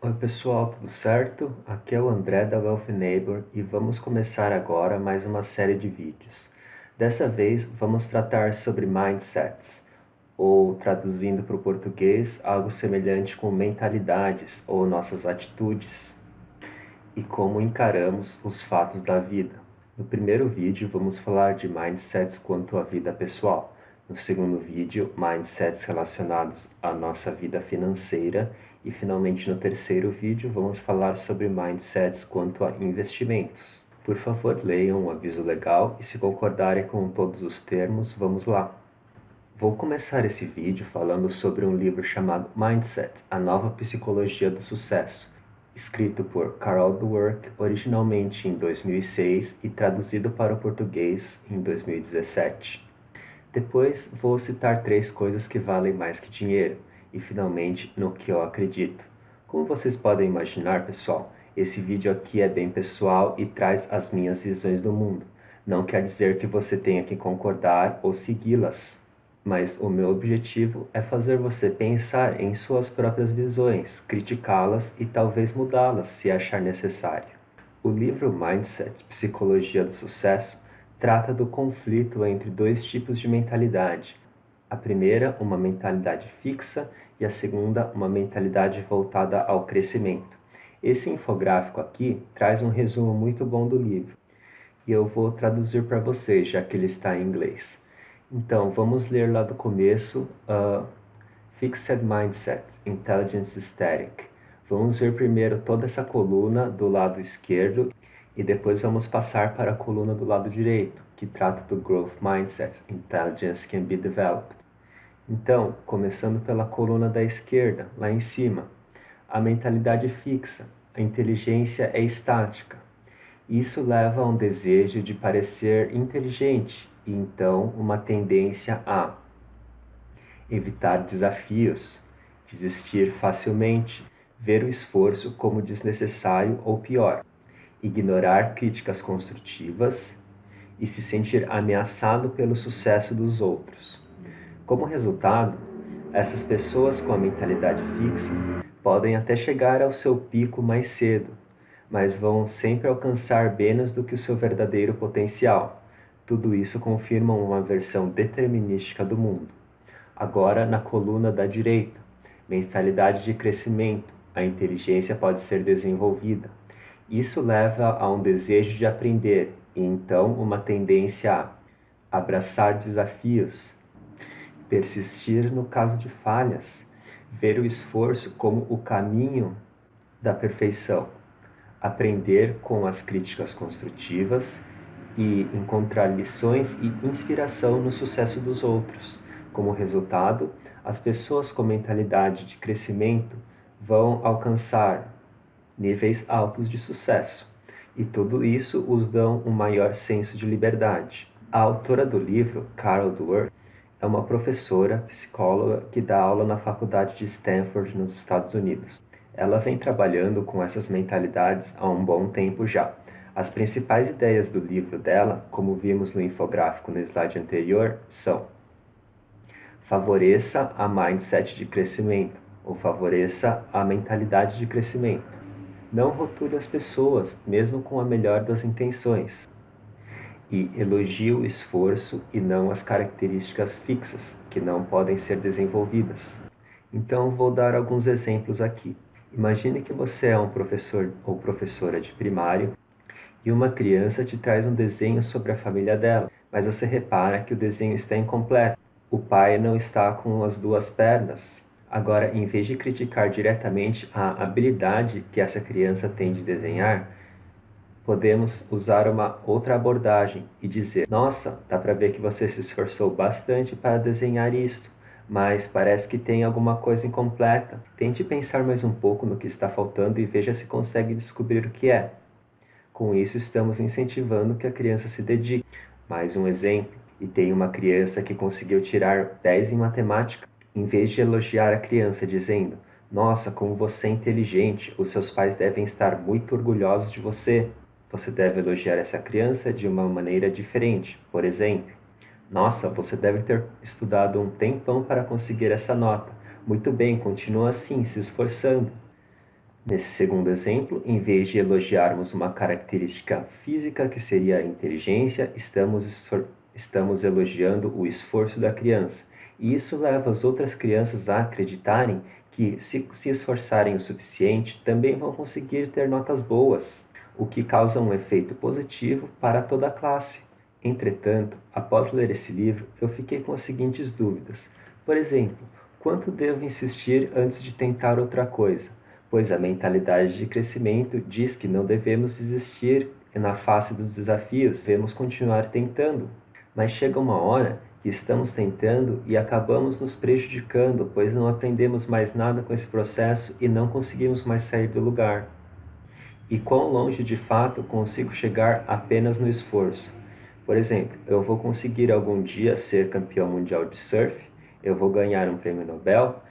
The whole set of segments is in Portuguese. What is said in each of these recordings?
Oi pessoal, tudo certo? Aqui é o André da Wealth Neighbor e vamos começar agora mais uma série de vídeos. Dessa vez vamos tratar sobre mindsets, ou traduzindo para o português, algo semelhante com mentalidades ou nossas atitudes e como encaramos os fatos da vida. No primeiro vídeo vamos falar de mindsets quanto à vida pessoal. No segundo vídeo, mindsets relacionados à nossa vida financeira. E finalmente no terceiro vídeo vamos falar sobre mindsets quanto a investimentos. Por favor, leiam o aviso legal e se concordarem com todos os termos, vamos lá. Vou começar esse vídeo falando sobre um livro chamado Mindset, a nova psicologia do sucesso, escrito por Carol Dweck originalmente em 2006 e traduzido para o português em 2017. Depois vou citar 3 coisas que valem mais que dinheiro e finalmente no que eu acredito. Como vocês podem imaginar, pessoal, esse vídeo aqui é bem pessoal e traz as minhas visões do mundo. Não quer dizer que você tenha que concordar ou segui-las, mas o meu objetivo é fazer você pensar em suas próprias visões, criticá-las e talvez mudá-las se achar necessário. O livro Mindset, Psicologia do Sucesso, trata do conflito entre 2 tipos de mentalidade. A primeira, uma mentalidade fixa, e a segunda, uma mentalidade voltada ao crescimento. Esse infográfico aqui traz um resumo muito bom do livro, e eu vou traduzir para vocês, já que ele está em inglês. Então, vamos ler lá do começo, Fixed Mindset, Intelligence Static. Vamos ver primeiro toda essa coluna do lado esquerdo e depois vamos passar para a coluna do lado direito, que trata do Growth Mindset, Intelligence Can Be Developed. Então, começando pela coluna da esquerda, lá em cima, a mentalidade fixa, a inteligência é estática. Isso leva a um desejo de parecer inteligente e então uma tendência a evitar desafios, desistir facilmente, ver o esforço como desnecessário ou pior, ignorar críticas construtivas e se sentir ameaçado pelo sucesso dos outros. Como resultado, essas pessoas com a mentalidade fixa podem até chegar ao seu pico mais cedo, mas vão sempre alcançar menos do que o seu verdadeiro potencial. Tudo isso confirma uma versão determinística do mundo. Agora, na coluna da direita, mentalidade de crescimento, a inteligência pode ser desenvolvida. Isso leva a um desejo de aprender e então uma tendência a abraçar desafios, persistir no caso de falhas, ver o esforço como o caminho da perfeição, aprender com as críticas construtivas e encontrar lições e inspiração no sucesso dos outros. Como resultado, as pessoas com mentalidade de crescimento vão alcançar níveis altos de sucesso, e tudo isso os dão um maior senso de liberdade. A autora do livro, Carol Dweck, é uma professora psicóloga que dá aula na faculdade de Stanford, nos Estados Unidos. Ela vem trabalhando com essas mentalidades há um bom tempo já. As principais ideias do livro dela, como vimos no infográfico no slide anterior, são: favoreça a mindset de crescimento, ou favoreça a mentalidade de crescimento. Não rotule as pessoas, mesmo com a melhor das intenções. E elogie o esforço e não as características fixas, que não podem ser desenvolvidas. Então vou dar alguns exemplos aqui. Imagine que você é um professor ou professora de primário e uma criança te traz um desenho sobre a família dela, mas você repara que o desenho está incompleto. O pai não está com as 2 pernas. Agora, em vez de criticar diretamente a habilidade que essa criança tem de desenhar, podemos usar uma outra abordagem e dizer: nossa, dá para ver que você se esforçou bastante para desenhar isto, mas parece que tem alguma coisa incompleta. Tente pensar mais um pouco no que está faltando e veja se consegue descobrir o que é. Com isso, estamos incentivando que a criança se dedique. Mais um exemplo: e tem uma criança que conseguiu tirar 10 em matemática. Em vez de elogiar a criança dizendo: nossa, como você é inteligente, os seus pais devem estar muito orgulhosos de você, você deve elogiar essa criança de uma maneira diferente. Por exemplo: nossa, você deve ter estudado um tempão para conseguir essa nota. Muito bem, continua assim, se esforçando. Nesse segundo exemplo, em vez de elogiarmos uma característica física que seria a inteligência, estamos elogiando o esforço da criança. E isso leva as outras crianças a acreditarem que, se esforçarem o suficiente, também vão conseguir ter notas boas, o que causa um efeito positivo para toda a classe. Entretanto, após ler esse livro, eu fiquei com as seguintes dúvidas. Por exemplo, quanto devo insistir antes de tentar outra coisa? Pois a mentalidade de crescimento diz que não devemos desistir na face dos desafios, devemos continuar tentando. Mas chega uma hora que estamos tentando e acabamos nos prejudicando, pois não aprendemos mais nada com esse processo e não conseguimos mais sair do lugar. E quão longe de fato consigo chegar apenas no esforço? Por exemplo, eu vou conseguir algum dia ser campeão mundial de surf? Eu vou ganhar um prêmio Nobel?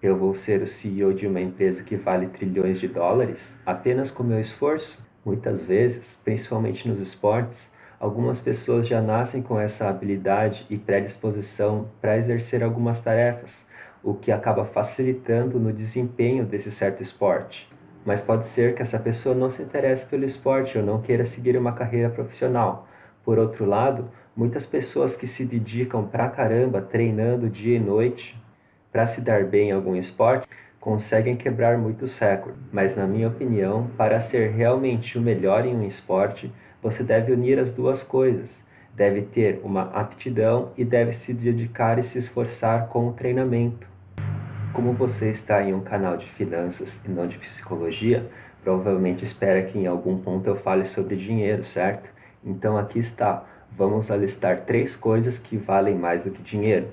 Eu vou ser o CEO de uma empresa que vale trilhões de dólares apenas com meu esforço? Muitas vezes, principalmente nos esportes, algumas pessoas já nascem com essa habilidade e predisposição para exercer algumas tarefas, o que acaba facilitando no desempenho desse certo esporte. Mas pode ser que essa pessoa não se interesse pelo esporte ou não queira seguir uma carreira profissional. Por outro lado, muitas pessoas que se dedicam pra caramba treinando dia e noite para se dar bem em algum esporte, conseguem quebrar muitos recordes. Mas, na minha opinião, para ser realmente o melhor em um esporte, você deve unir as duas coisas. Deve ter uma aptidão e deve se dedicar e se esforçar com o treinamento. Como você está em um canal de finanças e não de psicologia, provavelmente espera que em algum ponto eu fale sobre dinheiro, certo? Então aqui está. Vamos alistar 3 coisas que valem mais do que dinheiro.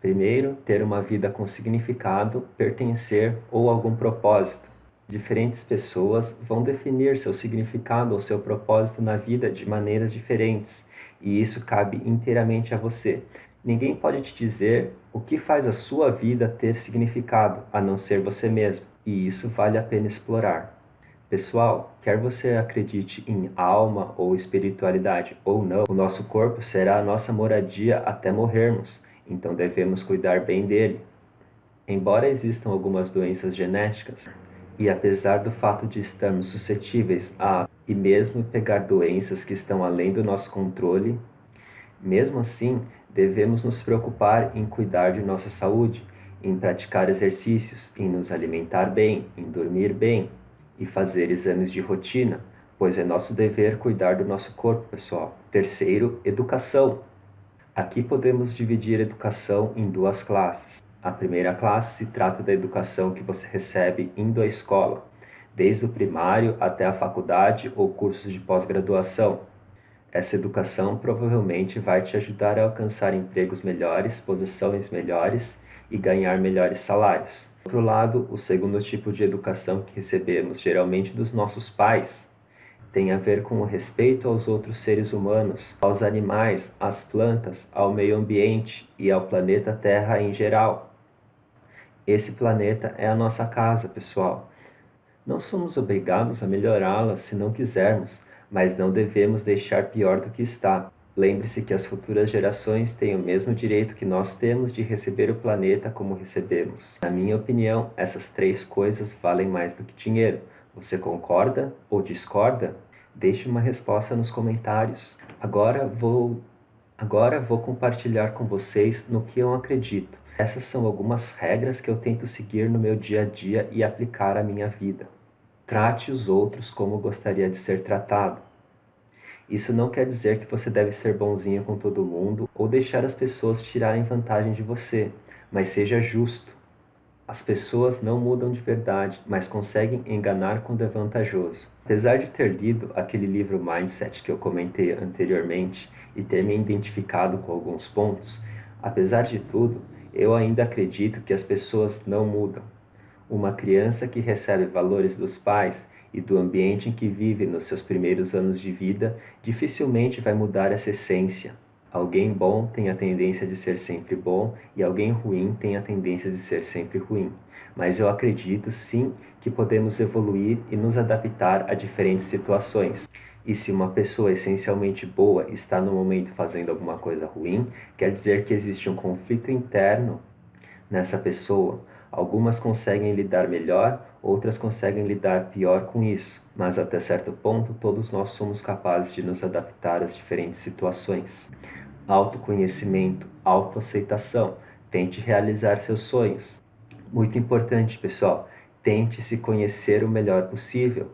Primeiro, ter uma vida com significado, pertencer ou algum propósito. Diferentes pessoas vão definir seu significado ou seu propósito na vida de maneiras diferentes, e isso cabe inteiramente a você. Ninguém pode te dizer o que faz a sua vida ter significado, a não ser você mesmo, e isso vale a pena explorar. Pessoal, quer você acredite em alma ou espiritualidade ou não, o nosso corpo será a nossa moradia até morrermos, então devemos cuidar bem dele. Embora existam algumas doenças genéticas, e apesar do fato de estarmos suscetíveis a e mesmo pegar doenças que estão além do nosso controle, mesmo assim, devemos nos preocupar em cuidar de nossa saúde, em praticar exercícios, em nos alimentar bem, em dormir bem e fazer exames de rotina, pois é nosso dever cuidar do nosso corpo, pessoal. Terceiro, educação. Aqui podemos dividir a educação em 2 classes. A primeira classe se trata da educação que você recebe indo à escola, desde o primário até a faculdade ou cursos de pós-graduação. Essa educação provavelmente vai te ajudar a alcançar empregos melhores, posições melhores e ganhar melhores salários. Por outro lado, o segundo tipo de educação que recebemos geralmente dos nossos pais tem a ver com o respeito aos outros seres humanos, aos animais, às plantas, ao meio ambiente e ao planeta Terra em geral. Esse planeta é a nossa casa, pessoal. Não somos obrigados a melhorá-la se não quisermos, mas não devemos deixar pior do que está. Lembre-se que as futuras gerações têm o mesmo direito que nós temos de receber o planeta como recebemos. Na minha opinião, essas 3 coisas valem mais do que dinheiro. Você concorda ou discorda? Deixe uma resposta nos comentários. Agora vou compartilhar com vocês no que eu acredito. Essas são algumas regras que eu tento seguir no meu dia a dia e aplicar à minha vida. Trate os outros como gostaria de ser tratado. Isso não quer dizer que você deve ser bonzinho com todo mundo ou deixar as pessoas tirarem vantagem de você, mas seja justo. As pessoas não mudam de verdade, mas conseguem enganar quando é vantajoso. Apesar de ter lido aquele livro Mindset que eu comentei anteriormente e ter me identificado com alguns pontos, apesar de tudo, eu ainda acredito que as pessoas não mudam. Uma criança que recebe valores dos pais e do ambiente em que vive nos seus primeiros anos de vida dificilmente vai mudar essa essência. Alguém bom tem a tendência de ser sempre bom e alguém ruim tem a tendência de ser sempre ruim. Mas eu acredito sim que podemos evoluir e nos adaptar a diferentes situações. E se uma pessoa essencialmente boa está no momento fazendo alguma coisa ruim, quer dizer que existe um conflito interno nessa pessoa. Algumas conseguem lidar melhor, outras conseguem lidar pior com isso, mas até certo ponto todos nós somos capazes de nos adaptar às diferentes situações. Autoconhecimento, autoaceitação, tente realizar seus sonhos. Muito importante, pessoal, tente se conhecer o melhor possível,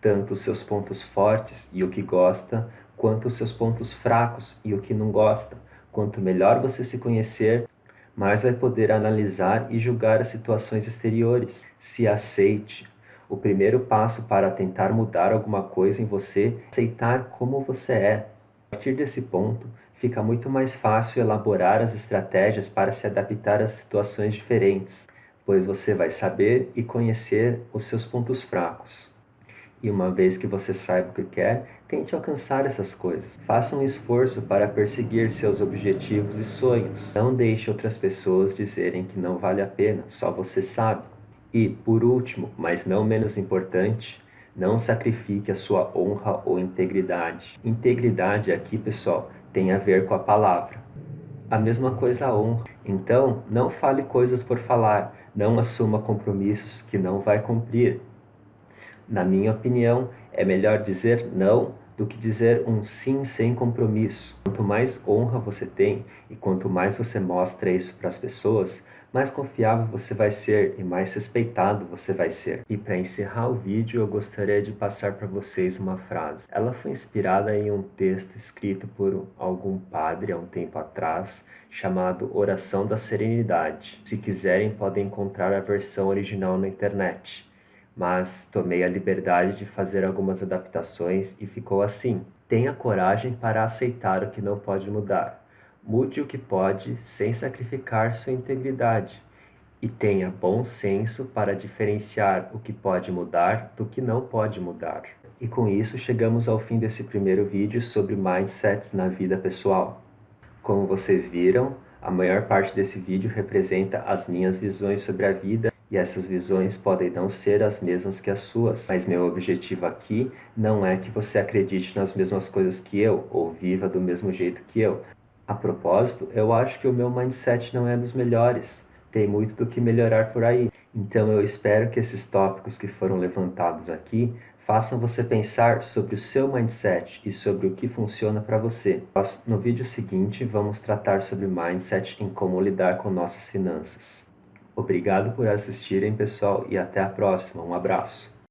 tanto os seus pontos fortes e o que gosta, quanto os seus pontos fracos e o que não gosta. Quanto melhor você se conhecer, mais vai poder analisar e julgar as situações exteriores. Se aceite. O primeiro passo para tentar mudar alguma coisa em você é aceitar como você é. A partir desse ponto, fica muito mais fácil elaborar as estratégias para se adaptar a situações diferentes, pois você vai saber e conhecer os seus pontos fracos. E uma vez que você saiba o que quer, tente alcançar essas coisas. Faça um esforço para perseguir seus objetivos e sonhos. Não deixe outras pessoas dizerem que não vale a pena, só você sabe. E, por último, mas não menos importante, não sacrifique a sua honra ou integridade. Integridade aqui, pessoal, tem a ver com a palavra. A mesma coisa a honra. Então, não fale coisas por falar, não assuma compromissos que não vai cumprir. Na minha opinião, é melhor dizer não do que dizer um sim sem compromisso. Quanto mais honra você tem e quanto mais você mostra isso para as pessoas, mais confiável você vai ser e mais respeitado você vai ser. E para encerrar o vídeo, eu gostaria de passar para vocês uma frase. Ela foi inspirada em um texto escrito por algum padre há um tempo atrás, chamado Oração da Serenidade. Se quiserem, podem encontrar a versão original na internet. Mas tomei a liberdade de fazer algumas adaptações e ficou assim. Tenha coragem para aceitar o que não pode mudar. Mude o que pode sem sacrificar sua integridade. E tenha bom senso para diferenciar o que pode mudar do que não pode mudar. E com isso chegamos ao fim desse primeiro vídeo sobre mindsets na vida pessoal. Como vocês viram, a maior parte desse vídeo representa as minhas visões sobre a vida. E essas visões podem não ser as mesmas que as suas, mas meu objetivo aqui não é que você acredite nas mesmas coisas que eu, ou viva do mesmo jeito que eu. A propósito, eu acho que o meu mindset não é dos melhores, tem muito do que melhorar por aí. Então eu espero que esses tópicos que foram levantados aqui façam você pensar sobre o seu mindset e sobre o que funciona para você. No vídeo seguinte, vamos tratar sobre mindset em como lidar com nossas finanças. Obrigado por assistirem, pessoal, e até a próxima. Um abraço.